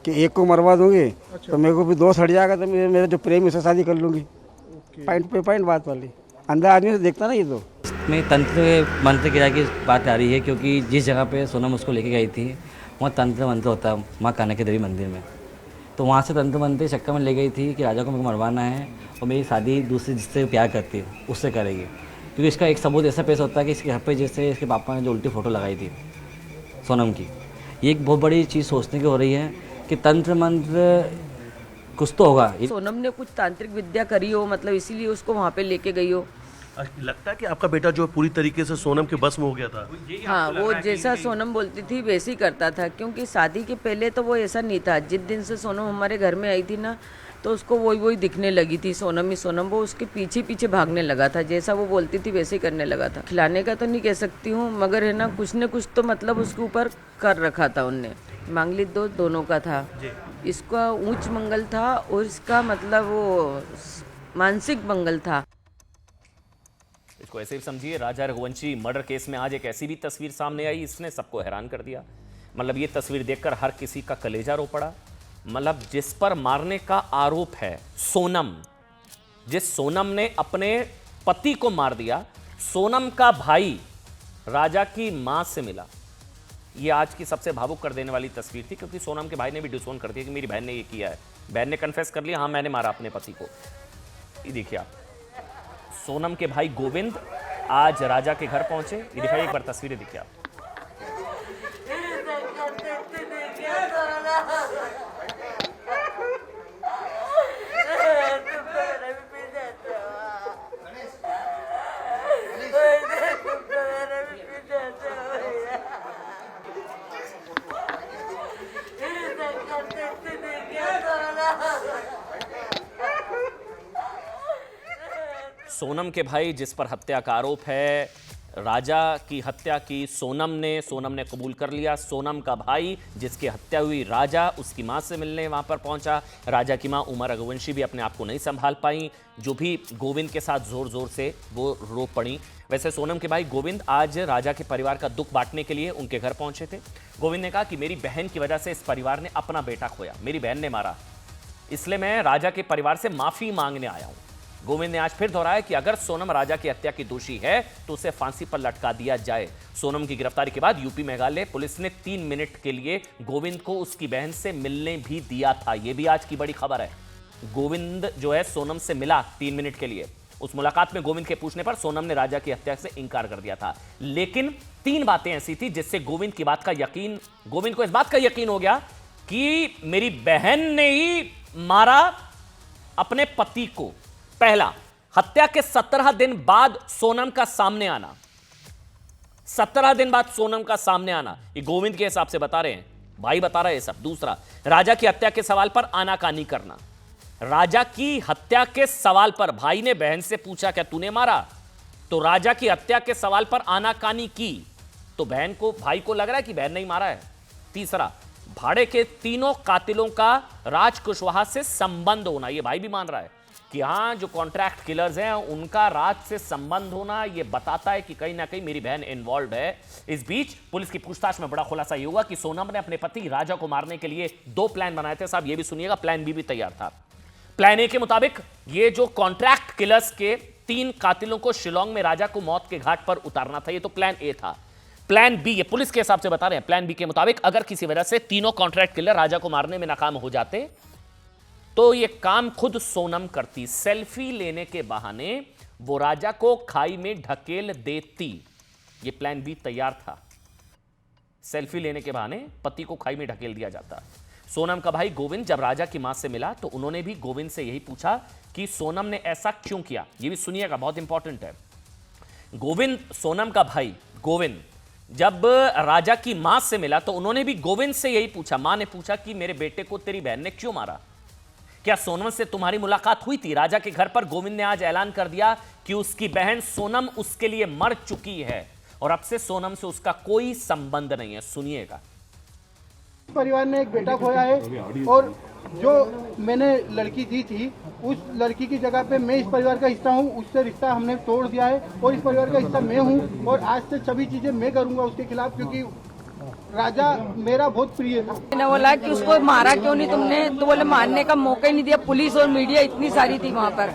कि एक को मरवा दूंगी तो मेरे को भी दो सड़ जाएगा, तो मेरे जो प्रेमी से शादी कर लूंगी। पॉइंट पे पॉइंट बात वाली, अंदर आदमी से देखता ना ये तो। में तंत्र मंत्र गिरा की बात आ रही है, क्योंकि जिस जगह पे सोनम उसको लेके गई थी वहाँ तंत्र मंत्र होता है, माँ कामाख्या देवी मंदिर में। तो वहाँ से तंत्र मंत्र चक्कर में ले गई थी कि राजा को मेरे को मरवाना है और मेरी शादी दूसरी जिससे प्यार करती है उससे करेगी, क्योंकि इसका एक सबूत ऐसा पेश होता है कि इसके घर पे जैसे इसके पापा ने जो उल्टी फ़ोटो लगाई थी सोनम की, ये एक बहुत बड़ी चीज़ सोचने की हो रही है कि तंत्र मंत्र कुछ तो होगा। सोनम ने कुछ तांत्रिक विद्या करी हो, मतलब इसीलिए उसको वहाँ पे लेके गई हो। लगता है कि आपका बेटा जो पूरी तरीके से सोनम के बस में हो गया था। हाँ, वो जैसा सोनम बोलती थी वैसे ही करता था, क्योंकि शादी के पहले तो वो ऐसा नहीं था। जिस दिन से सोनम हमारे घर में आई थी ना, तो उसको वही दिखने लगी थी, सोनम ही सोनम। वो उसके पीछे पीछे भागने लगा था, जैसा वो बोलती थी वैसे ही करने लगा था। खिलाने का तो नहीं कह सकती हूँ, मगर है ना कुछ न कुछ तो मतलब उसके ऊपर कर रखा था उनने। मांगलिक दोष दोनों का था, इसका उच्च मंगल था और इसका मतलब वो मानसिक मंगल था। इसको ऐसे भी समझिए, राजा रघुवंशी मर्डर केस में आज एक ऐसी भी तस्वीर सामने आई, इसने सबको हैरान कर दिया। मतलब ये तस्वीर देखकर हर किसी का कलेजा रो पड़ा। मतलब जिस पर मारने का आरोप है सोनम, जिस सोनम ने अपने पति को मार दिया, सोनम का भाई राजा की मां से मिला। ये आज की सबसे भावुक कर देने वाली तस्वीर थी, क्योंकि सोनम के भाई ने भी डिसोन कर दिया कि मेरी बहन ने ये किया है। बहन ने कन्फेस कर लिया, हाँ मैंने मारा अपने पति को। ये देखिए आप, सोनम के भाई गोविंद आज राजा के घर पहुंचे। ये दिखाइए एक बार तस्वीरें देखिए आप। सोनम के भाई जिस पर हत्या का आरोप है, राजा की हत्या की सोनम ने कबूल कर लिया। सोनम का भाई जिसकी हत्या हुई, राजा उसकी मां से मिलने वहां पर पहुंचा। राजा की मां उमा रघुवंशी भी अपने आप को नहीं संभाल पाई, जो भी गोविंद के साथ जोर जोर से वो रो पड़ी। वैसे सोनम के भाई गोविंद आज राजा के परिवार का दुख बांटने के लिए उनके घर पहुंचे थे। गोविंद ने कहा कि मेरी बहन की वजह से इस परिवार ने अपना बेटा खोया, मेरी बहन ने मारा, इसलिए मैं राजा के परिवार से माफी मांगने आया हूं। गोविंद ने आज फिर दोहराया कि अगर सोनम राजा की हत्या की दोषी है तो उसे फांसी पर लटका दिया जाए। सोनम की गिरफ्तारी के बाद यूपी मेघालय पुलिस ने 3 मिनट के लिए गोविंद को उसकी बहन से मिलने भी दिया था। यह भी आज की बड़ी खबर है। गोविंद जो है सोनम से मिला 3 मिनट के लिए। उस मुलाकात में गोविंद के पूछने पर सोनम ने राजा की हत्या से इंकार कर दिया था, लेकिन 3 बातें ऐसी थी जिससे गोविंद को इस बात का यकीन हो गया कि मेरी बहन ने ही मारा अपने पति को। पहला, हत्या के 17 दिन बाद सोनम का सामने आना। 17 दिन बाद सोनम का सामने आना, ये गोविंद के हिसाब से बता रहे हैं, भाई बता रहा है सब। दूसरा, राजा की हत्या के सवाल पर आनाकानी करना। राजा की हत्या के सवाल पर भाई ने बहन से पूछा क्या तूने मारा, तो राजा की हत्या के सवाल पर आनाकानी की, तो भाई को लग रहा है कि बहन ने ही मारा है। तीसरा, भाड़े के 3 कातिलों का राज कुशवाहा से संबंध होना। यह भाई भी मान रहा है कि हाँ, जो कॉन्ट्रैक्ट किलर्स हैं उनका राज से संबंध होना, यह बताता है कि कहीं ना कहीं मेरी बहन इन्वॉल्व है। इस बीच पुलिस की पूछताछ में बड़ा खुलासा यह हुआ कि सोनम ने अपने पति राजा को मारने के लिए 2 प्लान बनाए थे। साहब ये भी सुनिएगा, प्लान बी भी तैयार था। प्लान ए के मुताबिक ये जो कॉन्ट्रैक्ट किलर्स के 3 कातिलों को शिलोंग में राजा को मौत के घाट पर उतारना था, ये तो प्लान ए था। प्लान बी, ये पुलिस के हिसाब से बता रहे हैं, प्लान बी के मुताबिक अगर किसी वजह से 3 कॉन्ट्रैक्ट किलर राजा को मारने में नाकाम हो जाते तो यह काम खुद सोनम करती। सेल्फी लेने के बहाने वो राजा को खाई में ढकेल देती। यह प्लान बी तैयार था। सेल्फी लेने के बहाने पति को खाई में ढकेल दिया जाता। सोनम का भाई गोविंद जब राजा की मां से मिला तो उन्होंने भी गोविंद से यही पूछा कि सोनम ने ऐसा क्यों किया। यह भी सुनिएगा, बहुत इंपॉर्टेंट है। सोनम का भाई गोविंद जब राजा की मां से मिला तो उन्होंने भी गोविंद से यही पूछा। मां ने पूछा कि मेरे बेटे को तेरी बहन ने क्यों मारा, क्या सोनम से तुम्हारी मुलाकात हुई थी। राजा के घर पर गोविंद ने आज ऐलान कर दिया कि उसकी बहन सोनम उसके लिए मर चुकी है और अब से सोनम से उसका कोई संबंध नहीं है। सुनिएगा। परिवार ने एक बेटा खोया है और जो मैंने लड़की दी थी उस लड़की की जगह पे मैं इस परिवार का हिस्सा हूँ, उससे रिश्ता हमने तोड़ दिया है और इस परिवार का हिस्सा मैं हूँ और आज से सभी चीजें मैं करूँगा उसके खिलाफ, क्योंकि राजा मेरा बहुत प्रिय था। मैंने बोला कि उसको मारा क्यों नहीं तुमने, तो बोले मारने का मौका ही नहीं दिया। पुलिस और मीडिया इतनी सारी थी वहाँ पर।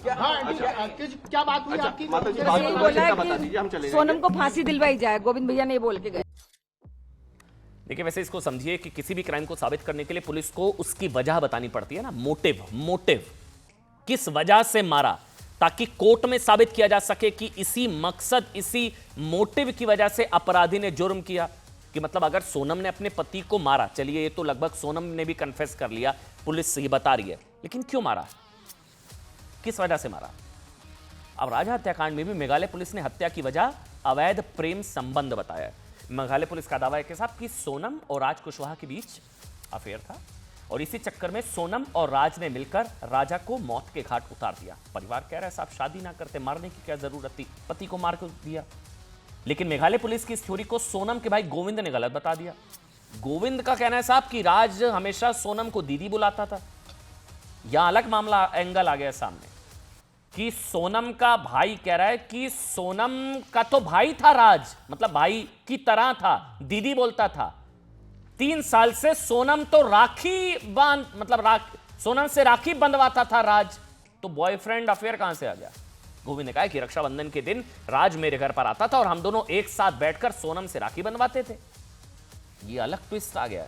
क्या बात हुई आपकी? बोला कि सोनम को फांसी दिलवाई जाए, गोविंद भैया ने बोल के गए। देखिए वैसे इसको समझिए कि किसी भी क्राइम को साबित करने के लिए पुलिस को उसकी वजह बतानी पड़ती है ना, मोटिव किस वजह से मारा, ताकि कोर्ट में साबित किया जा सके कि इसी मकसद, इसी मोटिव की वजह से अपराधी ने जुर्म किया। कि मतलब अगर सोनम ने अपने पति को मारा, चलिए ये तो लगभग सोनम ने भी कन्फेस कर लिया, पुलिस ये बता रही है, लेकिन क्यों मारा, किस वजह से मारा। अब राजा हत्याकांड में भी मेघालय पुलिस ने हत्या की वजह अवैध प्रेम संबंध बताया है। मेघालय पुलिस का दावा है कि साहब कि सोनम और राज कुशवाहा के बीच अफेयर था और इसी चक्कर में सोनम और राज ने मिलकर राजा को मौत के घाट उतार दिया। परिवार कह रहा है साहब शादी ना करते, मारने की क्या जरूरत थी, पति को मार कर दिया। लेकिन मेघालय पुलिस की इस थ्योरी को सोनम के भाई गोविंद ने गलत बता दिया। गोविंद का कहना है साहब कि राज हमेशा सोनम को दीदी बुलाता था। यहां अलग मामला, एंगल आ गया सामने कि सोनम का भाई कह रहा है कि सोनम का तो भाई था राज, मतलब भाई की तरह था, दीदी बोलता था। 3 साल से सोनम तो सोनम से राखी बंधवाता था राज, तो बॉयफ्रेंड अफेयर कहां से आ गया। गोविंद ने कहा कि रक्षाबंधन के दिन राज मेरे घर पर आता था और हम दोनों एक साथ बैठकर सोनम से राखी बंधवाते थे। ये अलग ट्विस्ट आ गया।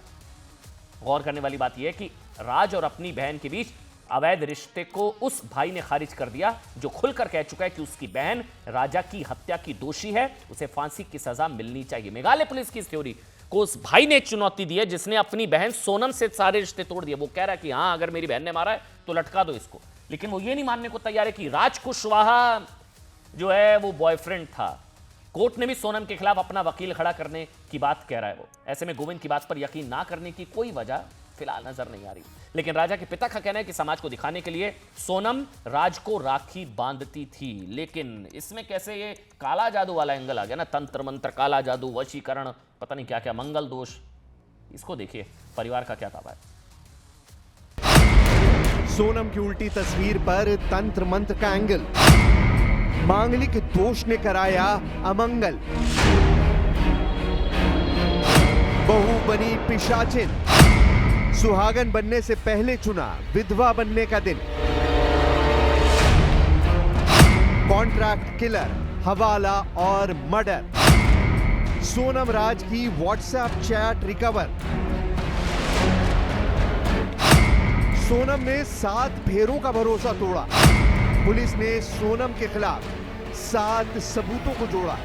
गौर करने वाली बात यह है कि राज और अपनी बहन के बीच अवैध रिश्ते को उस भाई ने खारिज कर दिया जो खुलकर कह चुका है कि उसकी बहन राजा की हत्या की दोषी है, उसे फांसी की सजा मिलनी चाहिए। मेघालय पुलिस की इस थ्योरी को उस भाई ने चुनौती दी है जिसने अपनी बहन सोनम से सारे रिश्ते तोड़ दिए। वो कह रहा है कि हां अगर मेरी बहन ने मारा है तो लटका दो इसको, लेकिन वो ये नहीं मानने को तैयार है कि राज कुशवाहा जो है वो बॉयफ्रेंड था। कोर्ट ने भी सोनम के खिलाफ अपना वकील खड़ा करने की बात कह रहा है वो। ऐसे में गोविंद की बात पर यकीन ना करने की कोई वजह फिलहाल नजर नहीं आ रही। लेकिन राजा के पिता का कहना है कि समाज को दिखाने के लिए सोनम राज को राखी बांधती थी। लेकिन इसमें कैसे ये काला जादू वाला एंगल आ गया ना, तंत्र मंत्र, काला जादू, वशीकरण, पता नहीं क्या क्या, मंगल दोष। इसको देखिए परिवार का क्या दावा है। सोनम की उल्टी तस्वीर पर तंत्र मंत्र का एंगल, मांगलिक दोष ने कराया अमंगल, बहू बनी पिशाचिन, सुहागन बनने से पहले चुना विधवा बनने का दिन, कॉन्ट्रैक्ट किलर, हवाला और मर्डर, सोनम राज की व्हाट्सएप चैट रिकवर, सोनम ने 7 फेरों का भरोसा तोड़ा, पुलिस ने सोनम के खिलाफ 7 सबूतों को जोड़ा।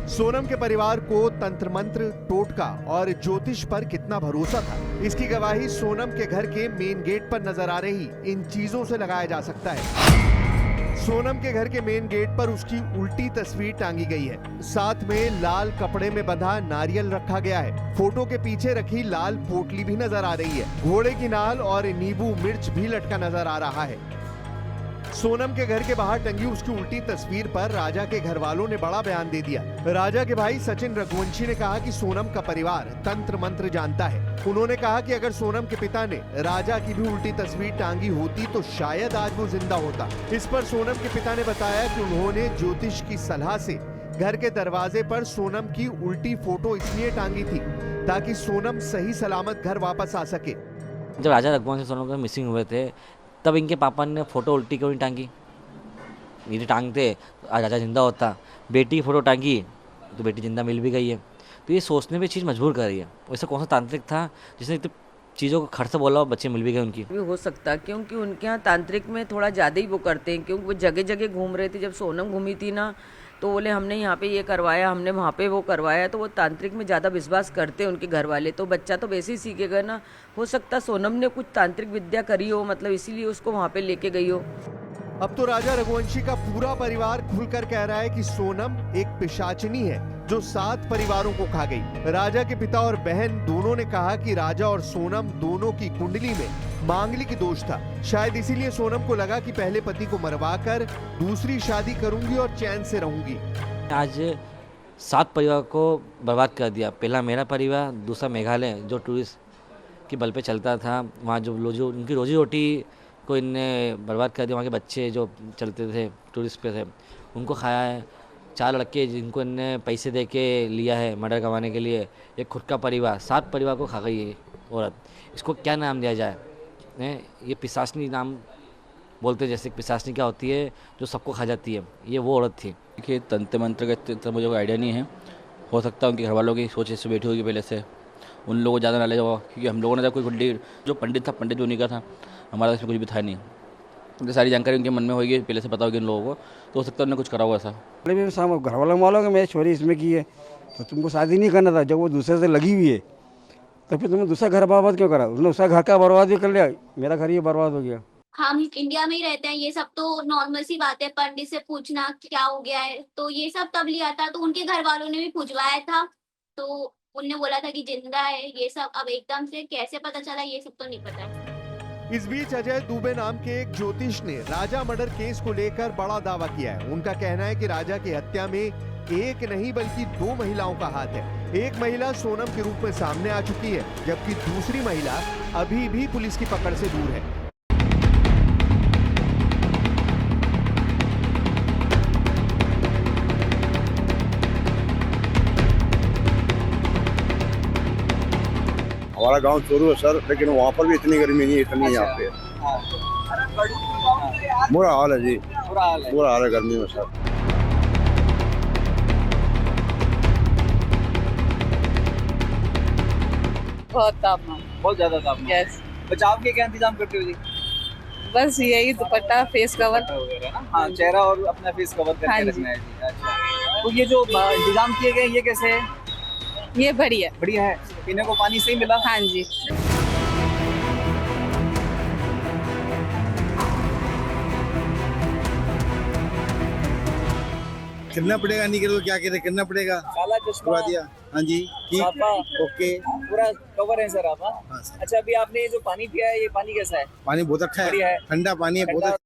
सोनम के परिवार को तंत्र मंत्र, टोटका और ज्योतिष पर कितना भरोसा था, इसकी गवाही सोनम के घर के मेन गेट पर नजर आ रही इन चीजों से लगाया जा सकता है। सोनम के घर के मेन गेट पर उसकी उल्टी तस्वीर टांगी गई है, साथ में लाल कपड़े में बंधा नारियल रखा गया है। फोटो के पीछे रखी लाल पोटली भी नजर आ रही है, घोड़े की नाल और नींबू मिर्च भी लटका नजर आ रहा है। सोनम के घर के बाहर टंगी उसकी उल्टी तस्वीर पर राजा के घर वालों ने बड़ा बयान दे दिया। राजा के भाई सचिन रघुवंशी ने कहा कि सोनम का परिवार तंत्र मंत्र जानता है। उन्होंने कहा कि अगर सोनम के पिता ने राजा की भी उल्टी तस्वीर टांगी होती तो शायद आज वो जिंदा होता। इस पर सोनम के पिता ने बताया कि उन्होंने ज्योतिष की सलाह से घर के दरवाजे पर सोनम की उल्टी फोटो इसलिए टांगी थी ताकि सोनम सही सलामत घर वापस आ सके। जब राजा रघुवंशी सोनम के मिसिंग हुए थे तब इनके पापा ने फोटो उल्टी क्यों नहीं टांगी, ये टांगते आज राजा जिंदा होता। बेटी की फोटो टांगी तो बेटी जिंदा मिल भी गई है। तो ये सोचने पे चीज़ मजबूर कर रही है। वैसे कौन सा तांत्रिक था जिसने तो चीज़ों को खट से बोला और बच्चे मिल भी गए उनकी। भी हो सकता क्योंकि उनके यहाँ तांत्रिक में थोड़ा ज़्यादा ही वो करते हैं, क्योंकि वो जगह जगह घूम रहे थे। जब सोनम घूमी थी ना तो बोले हमने यहाँ पे ये करवाया, हमने वहाँ पे वो करवाया, तो वो तांत्रिक में ज़्यादा विश्वास करते हैं उनके घर वाले। तो बच्चा तो वैसे ही सीखेगा ना। हो सकता सोनम ने कुछ तांत्रिक विद्या करी हो, मतलब इसीलिए उसको वहाँ पे लेके गई हो। अब तो राजा रघुवंशी का पूरा परिवार खुलकर कह रहा है कि सोनम एक पिशाचिनी है जो 7 परिवारों को खा गई। राजा के पिता और बहन दोनों ने कहा कि राजा और सोनम दोनों की कुंडली में मांगलिक दोष था। शायद इसीलिए सोनम को लगा कि पहले पति को मरवाकर दूसरी शादी करूंगी और चैन से रहूंगी। आज 7 परिवार को बर्बाद कर दिया। पहला मेरा परिवार, दूसरा मेघालय जो टूरिस्ट के बल पे चलता था, वहाँ जो उनकी रोजी रोटी को इनने बर्बाद कर दिया। वहाँ के बच्चे जो चलते थे टूरिस्ट पे थे उनको खाया है। 4 लड़के जिनको इनने पैसे दे के लिया है मर्डर करवाने के लिए, एक खुद का परिवार, 7 परिवार को खा गई है औरत। इसको क्या नाम दिया जाए? ये पिशाचनी नाम बोलते, जैसे पिशाचनी क्या होती है जो सबको खा जाती है, ये वो औरत थी। देखिए तंत्र मंत्र का तो मुझे कोई आइडिया नहीं है। हो सकता है उनके घर वालों की सोच इससे बैठी होगी पहले से, उन लोगों को ज़्यादा नॉलेज होगा, क्योंकि हम लोगों ने जब कोई जो पंडित था, पंडित जो नहीं का था, हमारा इसमें कुछ भी था नहीं। तो सारी जानकारी उनके मन में होगी, पहले से पता होगी इन लोगों को, तो हो सकता है उन्होंने कुछ करा होगा ऐसा। अरे साहब घर वालों मालूम है मेरी छोरी इसमें की है, तो तुमको शादी नहीं करना था। जब वो दूसरे से लगी हुई है तो फिर तुमने दूसरा घर बर्बाद क्यों करा? उसने उसका घर का बर्बाद भी कर लिया, मेरा घर ये बर्बाद हो गया। हम इंडिया में ही रहते हैं, ये सब तो नॉर्मल सी बात है। पंडित से पूछना क्या हो गया है, तो ये सब तब लिया था। तो उनके घर वालों ने भी पूछवाया था, तो उनने बोला था कि जिंदा है। ये सब अब एकदम से कैसे पता चला, ये सब तो नहीं पता। इस बीच अजय दुबे नाम के एक ज्योतिष ने राजा मर्डर केस को लेकर बड़ा दावा किया है। उनका कहना है कि राजा की हत्या में एक नहीं बल्कि 2 महिलाओं का हाथ है। एक महिला सोनम के रूप में सामने आ चुकी है, जबकि दूसरी महिला अभी भी पुलिस की पकड़ से दूर है। हमारा गांव चोरू है सर, लेकिन वहाँ पर भी इतनी गर्मी नहीं है इतनी यहाँ पे। बुरा हाल है जी, बुरा हाल है गर्मी में सर। बहुत तापमान, बहुत ज्यादा तापमान। यस। बचाव के क्या इंतजाम करते हो जी? बस यही दुपट्टा, फेस कवर, हाँ, चेहरा और अपना फेस कवर करके रखना है जी। अच्छा, तो ये जो इंतजाम किए गए ये कैसे है? ये बढ़िया बढ़िया है। पीने को पानी सही मिला? हाँ जी। कितना पड़ेगा? नहीं करो क्या कहते, कितना पड़ेगा? काला चश्मा दिया। हाँ जी, ठीक, ओके, पूरा कवर है सर आप? हाँ। अच्छा, अभी आपने ये जो पानी पिया है, ये पानी कैसा है? पानी बहुत अच्छा है, ठंडा पानी है, बहुत